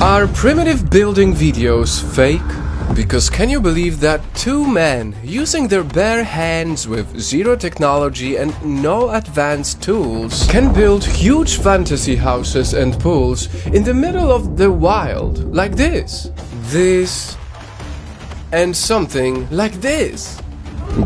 Are primitive building videos fake? Because can you believe that two men using their bare hands with zero technology and no advanced tools can build huge fantasy houses and pools in the middle of the wild like this? This and something like this.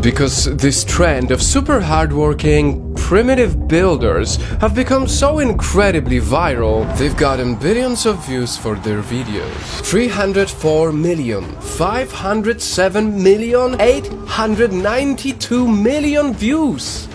Because this trend of super hardworking, primitive builders have become so incredibly viral, they've gotten billions of views for their videos. 304 million, 507 million, 892 million views.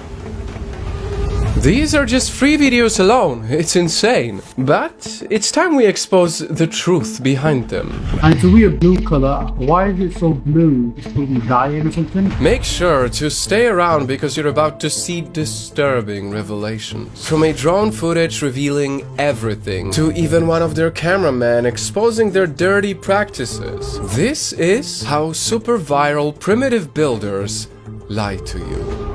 These are just free videos alone, it's insane. But it's time we expose the truth behind them. And it's a weird blue color. Why is it so blue? Is it dying or something? Make sure to stay around because you're about to see disturbing revelations. From a drone footage revealing everything, to even one of their cameramen exposing their dirty practices. This is how super viral primitive builders lie to you.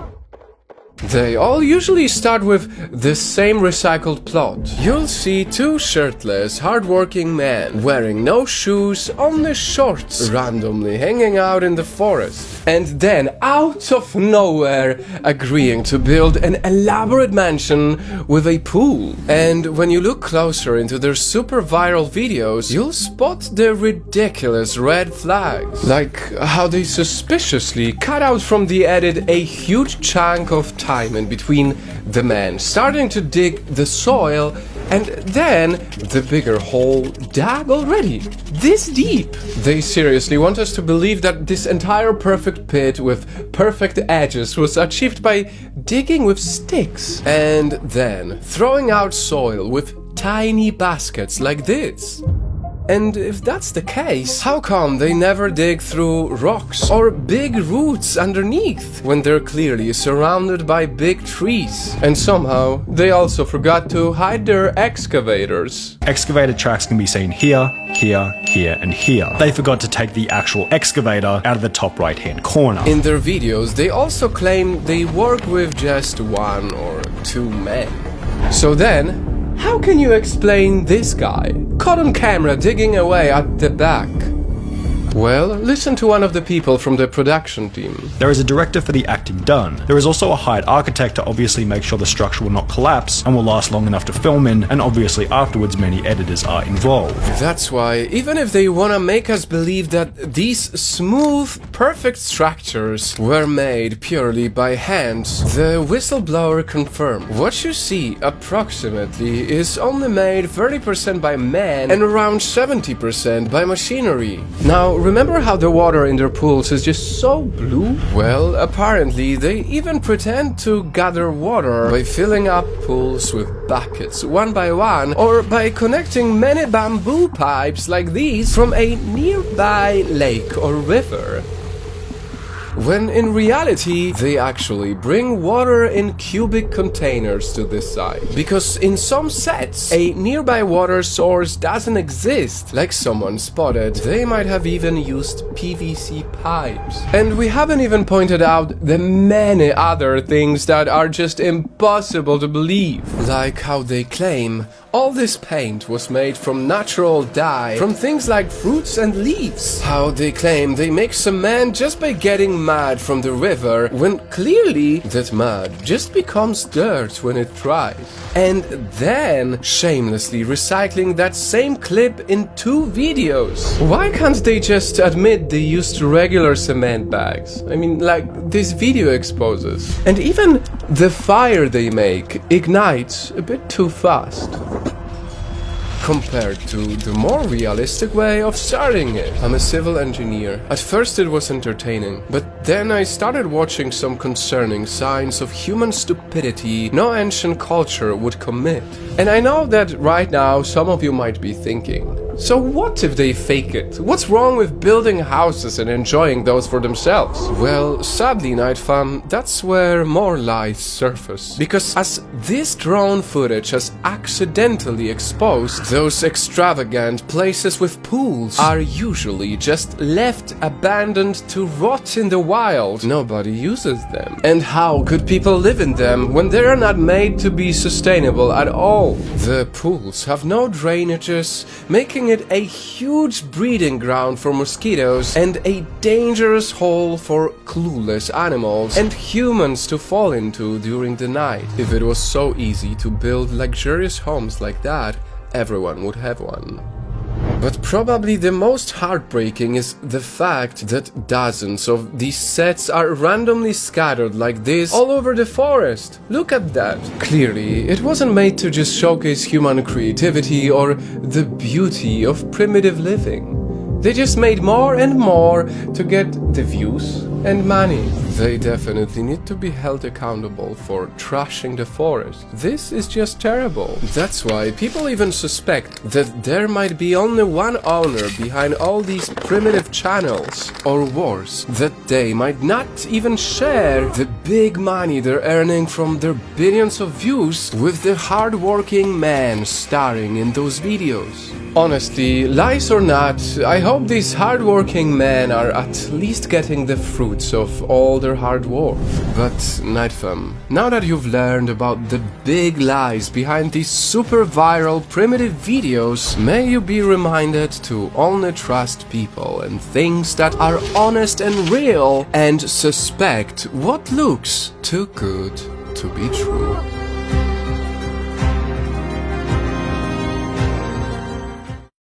They all usually start with the same recycled plot. You'll see two shirtless, hardworking men wearing no shoes, only shorts, randomly hanging out in the forest. And then, out of nowhere, agreeing to build an elaborate mansion with a pool. And when you look closer into their super viral videos, you'll spot the ridiculous red flags. Like how they suspiciously cut out from the edit a huge chunk of time in between the man starting to dig the soil and then the bigger hole dug already, this deep. They seriously want us to believe that this entire perfect pit with perfect edges was achieved by digging with sticks and then throwing out soil with tiny baskets like this. And if that's the case, how come they never dig through rocks or big roots underneath when they're clearly surrounded by big trees? And somehow, they also forgot to hide their excavators. Excavator tracks can be seen here, here, here, and here. They forgot to take the actual excavator out of the top right-hand corner. In their videos, they also claim they work with just one or two men. So then, how can you explain this guy, caught on camera digging away at the back? Well, listen to one of the people from the production team. There is a director for the acting done. There is also a hired architect to obviously make sure the structure will not collapse and will last long enough to film in, and obviously afterwards many editors are involved. That's why, even if they wanna make us believe that these smooth, perfect structures were made purely by hands, the whistleblower confirmed. What you see, approximately, is only made 30% by men and around 70% by machinery. Now, remember how the water in their pools is just so blue? Well, apparently they even pretend to gather water by filling up pools with buckets one by one, or by connecting many bamboo pipes like these from a nearby lake or river. When in reality, they actually bring water in cubic containers to this site. Because in some sets, a nearby water source doesn't exist. Like someone spotted, they might have even used PVC pipes. And we haven't even pointed out the many other things that are just impossible to believe. Like how they claim all this paint was made from natural dye, from things like fruits and leaves. How they claim they make cement just by getting mud from the river, when clearly that mud just becomes dirt when it dries. And then shamelessly recycling that same clip in two videos. Why can't they just admit they used regular cement bags? I mean, like this video exposes. And even the fire they make ignites a bit too fast compared to the more realistic way of starting it. I'm a civil engineer. At first it was entertaining, but then I started watching some concerning signs of human stupidity no ancient culture would commit. And I know that right now some of you might be thinking, so what if they fake it? What's wrong with building houses and enjoying those for themselves? Well, sadly, Nightfam, that's where more lies surface. Because as this drone footage has accidentally exposed, those extravagant places with pools are usually just left abandoned to rot in the wild. Nobody uses them. And how could people live in them when they are not made to be sustainable at all? The pools have no drainages, making it a huge breeding ground for mosquitoes and a dangerous hole for clueless animals and humans to fall into during the night. If it was so easy to build luxurious homes like that, everyone would have one. But probably the most heartbreaking is the fact that dozens of these sets are randomly scattered like this all over the forest. Look at that. Clearly, it wasn't made to just showcase human creativity or the beauty of primitive living. They just made more and more to get the views and money. They definitely need to be held accountable for trashing the forest. This is just terrible. That's why people even suspect that there might be only one owner behind all these primitive channels. Or worse, that they might not even share the big money they're earning from their billions of views with the hard-working man starring in those videos. Honestly, lies or not, I hope these hard-working men are at least getting the fruits of all their hard work. But, Nightfam, now that you've learned about the big lies behind these super viral primitive videos, may you be reminded to only trust people and things that are honest and real, and suspect what looks too good to be true.